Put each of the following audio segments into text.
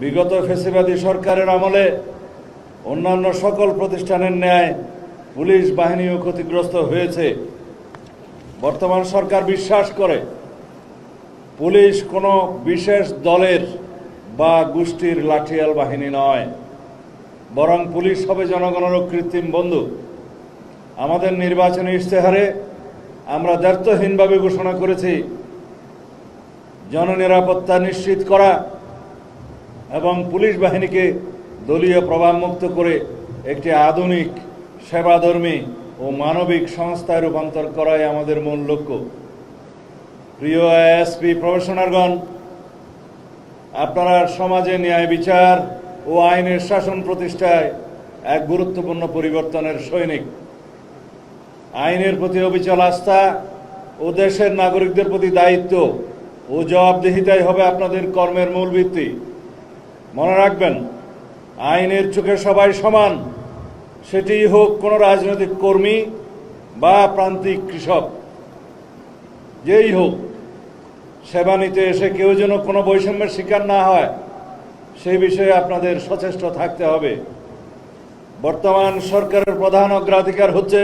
বিগত ফ্যাসিবাদী সরকারের আমলে অন্যান্য সকল প্রতিষ্ঠানের ন্যায় পুলিশ বাহিনীও ক্ষতিগ্রস্ত হয়েছে। বর্তমান সরকার বিশ্বাস করে পুলিশ কোনো বিশেষ দলের বা গোষ্ঠীর লাঠিয়াল বাহিনী নয়, বরং পুলিশ হবে জনগণের কৃত্রিম বন্ধু। আমাদের নির্বাচনী ইশতেহারে আমরা দ্ব্যর্থহীনভাবে ঘোষণা করেছি জননিরাপত্তা নিশ্চিত করা এবং পুলিশ বাহিনীকে দলীয় প্রভাবমুক্ত করে একটি আধুনিক, সেবাধর্মী ও মানবিক সংস্থায় রূপান্তর করাই আমাদের মূল লক্ষ্য। প্রিয় এএসপি প্রফেশনালগণ, আপনারা সমাজে ন্যায় বিচার ও আইনের শাসন প্রতিষ্ঠায় এক গুরুত্বপূর্ণ পরিবর্তনের সৈনিক। আইনের প্রতি অবিচল আস্থা ও দেশের নাগরিকদের প্রতি দায়িত্ব ও জবাবদিহিতাই হবে আপনাদের কর্মের মূল ভিত্তি। মনে রাখবেন, আইনের চোখে সবাই সমান, সেটি হোক কোনো রাজনৈতিক কর্মী বা প্রান্তিক কৃষক, যেই হোক। সেবা নিতে এসে কেউ যেন কোনো বৈষম্যের শিকার না হয়, সেই বিষয়ে আপনাদের সচেষ্ট থাকতে হবে। বর্তমান সরকারের প্রধান অগ্রাধিকার হচ্ছে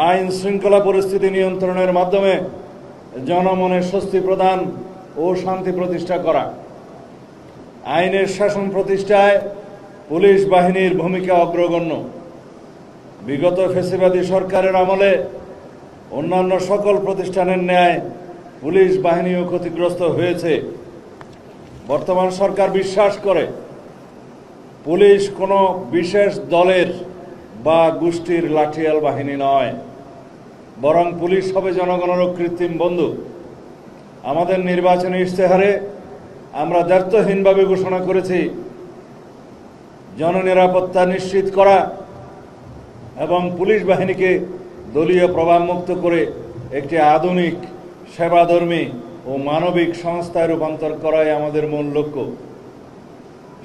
আইন শৃঙ্খলা পরিস্থিতি নিয়ন্ত্রণের মাধ্যমে জনমনে স্বস্তি প্রদান ও শান্তি প্রতিষ্ঠা করা। আইনের শাসন প্রতিষ্ঠায় পুলিশ বাহিনীর ভূমিকা অগ্রগণ্য। বিগত ফ্যাসিবাদী সরকারের আমলে অন্যান্য সকল প্রতিষ্ঠানের ন্যায় পুলিশ বাহিনীও ক্ষতিগ্রস্ত হয়েছে। বর্তমান সরকার বিশ্বাস করে পুলিশ কোনো বিশেষ দলের বা গোষ্ঠীর লাঠিয়াল বাহিনী নয়, বরং পুলিশ হবে জনগণের কৃত্রিম বন্ধু। আমাদের নির্বাচনী ইশতেহারে আমরা দ্ব্যর্থহীনভাবে ঘোষণা করেছি জননিরাপত্তা নিশ্চিত করা এবং পুলিশ বাহিনীকে দলীয় প্রভাবমুক্ত করে একটি আধুনিক, সেবাধর্মী ও মানবিক সংস্থায় রূপান্তর করাই আমাদের মূল লক্ষ্য।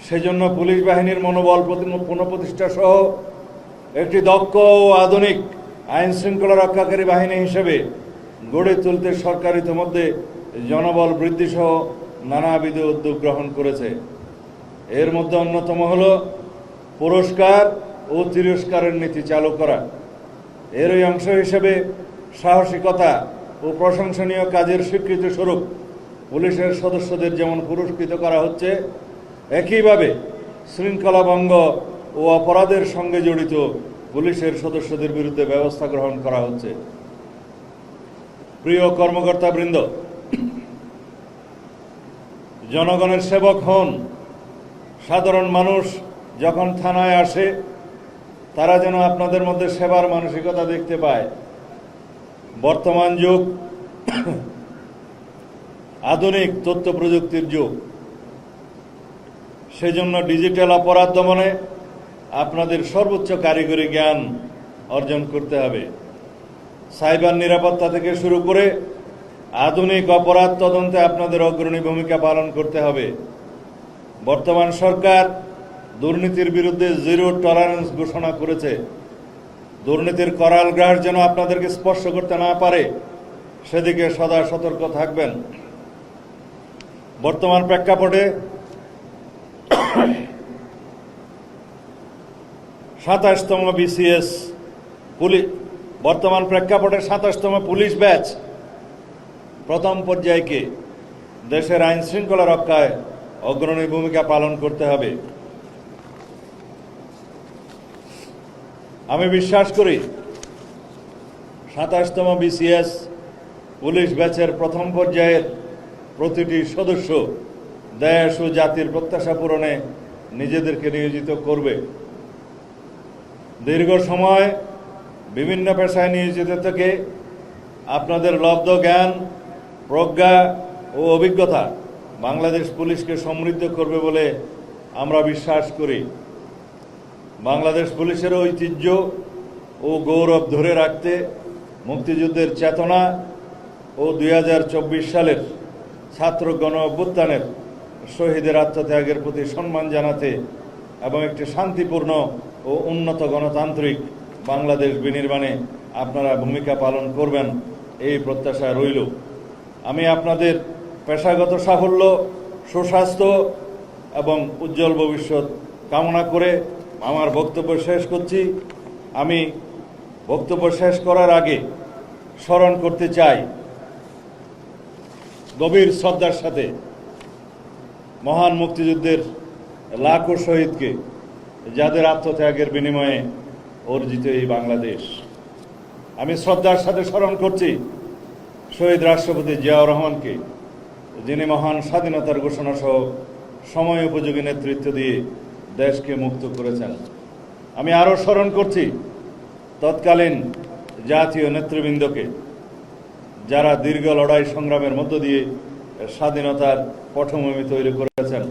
সেজন্য পুলিশ বাহিনীর মনোবল পুনঃপ্রতিষ্ঠা সহ একটি দক্ষ ও আধুনিক আইন শৃঙ্খলা রক্ষাকারী বাহিনী হিসেবে গড়ে তুলতে সরকার ইতিমধ্যে জনবল বৃদ্ধি সহ নানাবিধ উদ্যোগ গ্রহণ করেছে। এর মধ্যে অন্যতম হল পুরস্কার ও তিরস্কারের নীতি চালু করা। এরই অংশ হিসেবে সাহসিকতা ও প্রশংসনীয় কাজের স্বীকৃতি স্বরূপ পুলিশের সদস্যদের যেমন পুরস্কৃত করা হচ্ছে, একইভাবে শৃঙ্খলা ভঙ্গ ও অপরাধের সঙ্গে জড়িত পুলিশের সদস্যদের বিরুদ্ধে ব্যবস্থা গ্রহণ করা হচ্ছে। প্রিয় কর্মকর্তাবৃন্দ, জনগণের সেবক হন। সাধারণ মানুষ যখন থানায় আসে, তারা যেন আপনাদের মধ্যে সেবার মানসিকতা দেখতে পায়। বর্তমান যুগ আধুনিক তথ্য প্রযুক্তির যুগ। সেজন্য ডিজিটাল অপরাধ দমনে আপনাদের সর্বোচ্চ কারিগরি জ্ঞান অর্জন করতে হবে। সাইবার নিরাপত্তা থেকে শুরু করে আধুনিক অপরাধ তদন্তে আপনাদের অগ্রণী ভূমিকা পালন করতে হবে। বর্তমান সরকার দুর্নীতির বিরুদ্ধে জিরো টলারেন্স ঘোষণা করেছে। দুর্নীতির করাল গ্রাস যেন আপনাদেরকে স্পর্শ করতে না পারে, সেদিকে সদা সতর্ক থাকবেন। বর্তমান প্রেক্ষাপটে 27তম বিসিএস পুলিশ ব্যাচ প্রথম পর্যায়কে দেশের আইন শৃঙ্খলা রক্ষায় অগ্রণী ভূমিকা পালন করতে হবে। আমি বিশ্বাস করি 27তম বিসিএস পুলিশ ব্যাচের প্রথম পর্যায়ের প্রতিটি সদস্য দেশ ও জাতির প্রত্যাশা পূরণে নিজেদেরকে নিয়োজিত করবে। দীর্ঘ সময় বিভিন্ন পেশায় নিয়োজিত থেকে আপনাদের লব্ধ জ্ঞান, প্রজ্ঞা ও অভিজ্ঞতা বাংলাদেশ পুলিশকে সমৃদ্ধ করবে বলে আমরা বিশ্বাস করি। বাংলাদেশ পুলিশের ঐতিহ্য ও গৌরব ধরে রাখতে মুক্তিযুদ্ধের চেতনা ও 2024 সালের ছাত্র গণ অভ্যুত্থানের শহীদের আত্মত্যাগের প্রতি সম্মান জানাতে এবং একটি শান্তিপূর্ণ ও উন্নত গণতান্ত্রিক বাংলাদেশ বিনির্মাণে আপনারা ভূমিকা পালন করবেন, এই প্রত্যাশা রইল। আমি আপনাদের পেশাগত সাফল্য, সুস্বাস্থ্য এবং উজ্জ্বল ভবিষ্যৎ কামনা করে আমার বক্তব্য শেষ করছি। আমি বক্তব্য শেষ করার আগে স্মরণ করতে চাই গভীর শ্রদ্ধার সাথে মহান মুক্তিযুদ্ধের লাখো শহীদকে, যাদের আত্মত্যাগের বিনিময়ে অর্জিত এই বাংলাদেশ। আমি শ্রদ্ধার সাথে স্মরণ করছি শহীদ রাষ্ট্রপতি জিয়াউর রহমানকে, যিনি মহান স্বাধীনতার ঘোষণা সহ সময় উপযোগী নেতৃত্ব দিয়ে দেশকে মুক্ত করেছেন। আমি আরও স্মরণ করছি তৎকালীন জাতীয় নেতৃবৃন্দকে, যারা দীর্ঘ লড়াই সংগ্রামের মধ্য দিয়ে স্বাধীনতার পটভূমি তৈরি করেছেন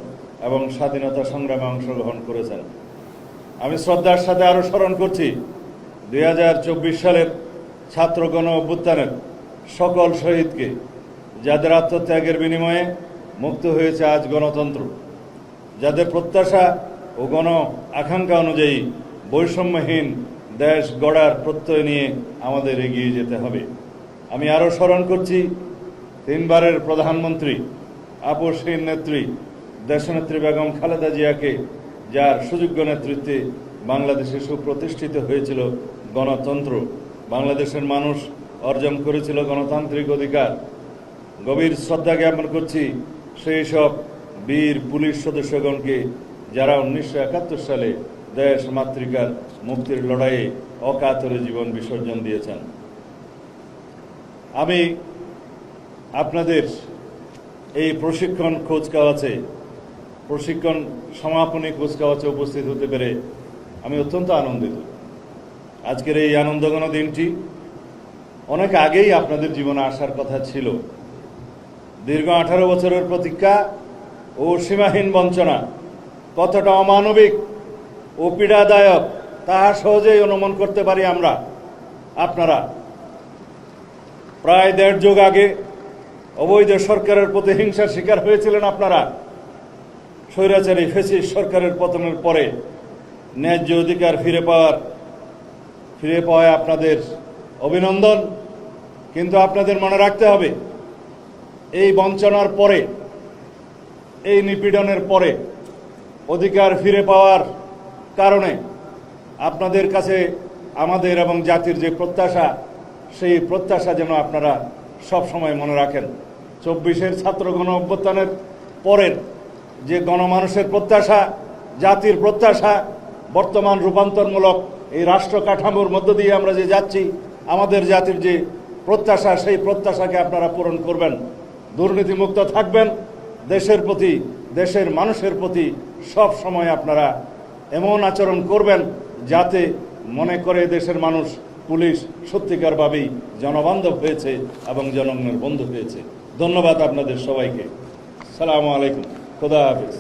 এবং স্বাধীনতা সংগ্রামে অংশগ্রহণ করেছেন। আমি শ্রদ্ধার সাথে আরও স্মরণ করছি 2024 সালের ছাত্র গণ অভ্যুত্থানের সকল শহীদকে, যাদের আত্মত্যাগের বিনিময়ে মুক্ত হয়েছে আজ গণতন্ত্র, যাদের প্রত্যাশা ও গণ আকাঙ্ক্ষা অনুযায়ী বৈষম্যহীন দেশ গড়ার প্রত্যয় নিয়ে আমাদের এগিয়ে যেতে হবে। আমি আরও স্মরণ করছি 3 বারের প্রধানমন্ত্রী, আপসহীন নেত্রী দেশনেত্রী বেগম খালেদা জিয়াকে, যার সুযোগ্য নেতৃত্বে বাংলাদেশে সুপ্রতিষ্ঠিত হয়েছিল গণতন্ত্র, বাংলাদেশের মানুষ অর্জন করেছিল গণতান্ত্রিক অধিকার। গভীর শ্রদ্ধা জ্ঞাপন করছি সেই সব বীর পুলিশ সদস্যগণকে, যারা 1971 সালে দেশ মাতৃকার মুক্তির লড়াইয়ে অকাতরে জীবন বিসর্জন দিয়েছেন। আমি আপনাদের এই প্রশিক্ষণ সমাপনী কুচকাওয়াজে উপস্থিত হতে পেরে আমি অত্যন্ত আনন্দিত। আজকের এই আনন্দঘন দিনটি অনেক আগেই আপনাদের জীবনে আসার কথা ছিল। দীর্ঘ 18 বছরের প্রতীক্ষা ও সীমাহীন বঞ্চনা কতটা অমানবিক ও পীড়াদায়ক তাহা সহজেই অনুমান করতে পারি আমরা। আপনারা প্রায় 1.5 যুগ আগে অবৈধ সরকারের প্রতিহিংসার শিকার হয়েছিলেন। আপনারা স্বৈরাচারী ফ্যাসিস্ট সরকারের পতনের পরে ন্যায্য অধিকার ফিরে পাওয়ায় আপনাদের অভিনন্দন। কিন্তু আপনাদের মনে রাখতে হবে, এই বঞ্চনার পরে, এই নিপীড়নের পরে অধিকার ফিরে পাওয়ার কারণে আপনাদের কাছে আমাদের এবং জাতির যে প্রত্যাশা, সেই প্রত্যাশা যেন আপনারা সব সময় মনে রাখেন। 24-এর ছাত্র গণ অভ্যুত্থানের পরের যে গণমানুষের প্রত্যাশা, জাতির প্রত্যাশা, বর্তমান রূপান্তরমূলক এই রাষ্ট্র কাঠামোর মধ্য দিয়ে আমরা যে যাচ্ছি, আমাদের জাতির যে প্রত্যাশা, সেই প্রত্যাশাকে আপনারা পূরণ করবেন, দুর্নীতিমুক্ত থাকবেন, দেশের প্রতি, দেশের মানুষের প্রতি সব সময় আপনারা এমন আচরণ করবেন যাতে মনে করে দেশের মানুষ, পুলিশ সত্যিকারভাবেই জনবান্ধব হয়েছে এবং জনগণের বন্ধু হয়েছে। ধন্যবাদ আপনাদের সবাইকে। আসসালামু আলাইকুম। খোদা হাফেজ।